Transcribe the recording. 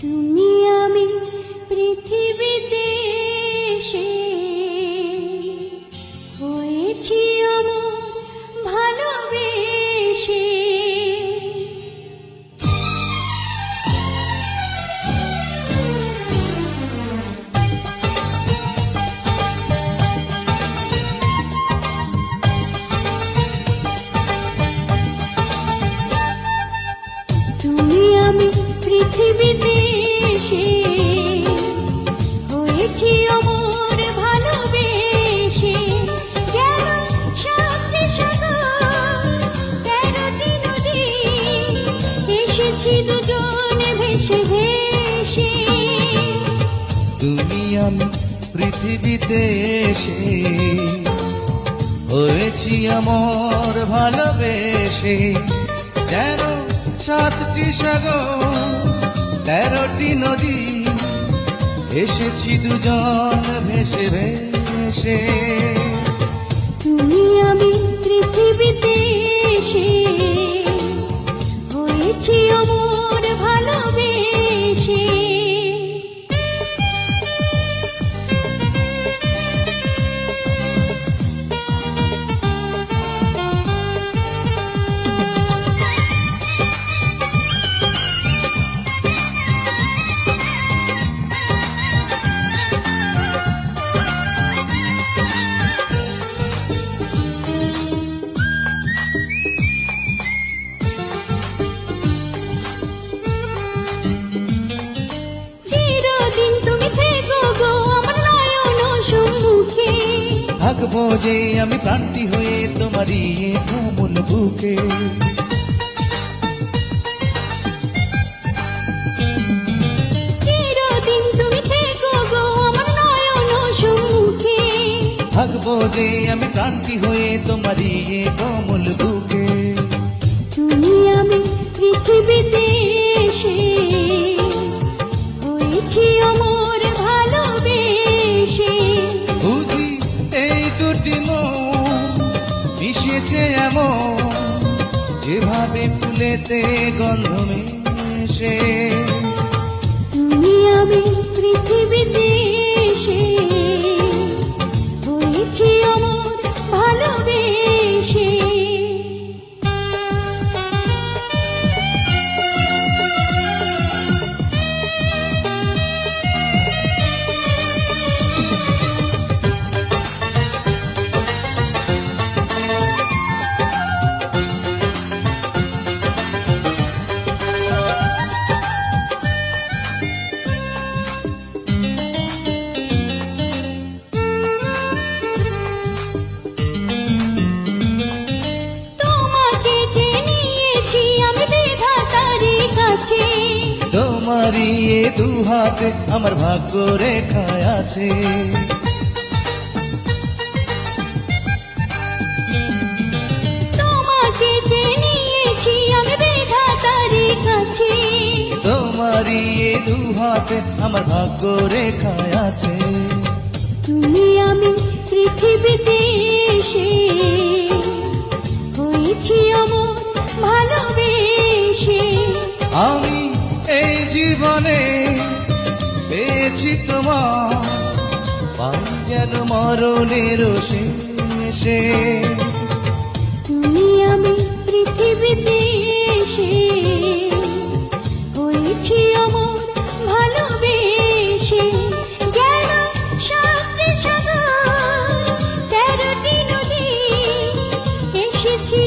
তুমি আমি পৃথিবীতে এসে হয়েছি আমার ভালোবেসে। তুমি আমি পৃথিবীতে এসে হয়েছি অমর ভালোবেসে। যেন সাতটি সাগর 13টি নদী, এসেছি দুজন ভেসে ভেসে। তুমি আমি পৃথিবীতে এসে হয়েছি অমর ভালোবেসে। যেন 7টি সাগর 13টি নদী, এসেছি দুজন ভেসে ভেসে। তুমি আমি পৃথিবীতে এসে হয়েছি অমর ভালোবেসে। থাকবো যে আমি প্রান্তি হয়ে তোমারই কোমল বুকে। চিরদিন তুমি থেকো গো আমার নয়ন সম্মুখে। থাকবো যে আমি প্রান্তি হয়ে তোমারই কোমল বুকে। তুমি আমি পৃথিবীতে এসে হয়েছি অমর ভালোবেসে। বুঝি এই দুটি মন মিশেছে এমন, যেভাবে ফুলেতে গন্ধ মেশে। তুমি আমি পৃথিবীতে এসে হয়েছি অমর ভালোবেসে। তোমারই এ দু হাতে আমার ভাগ্য রেখায় আছে। তোমাকে যে নিয়েছি আমি বিধাতারই কাছে। তোমারই এ দু হাতে আমার ভাগ্য রেখায় আছে। তুমি আমি পৃথিবীতে এসে হয়েছি অমর ভালোবেসে। আমি এই জীবনে পেয়েছি তোমার, পাই যেন মরণের শেষে। তুমি আমি পৃথিবীতে এসে হয়েছি অমর ভালোবেসে। যেন 7টি সাগর 13টি নদী, এসেছি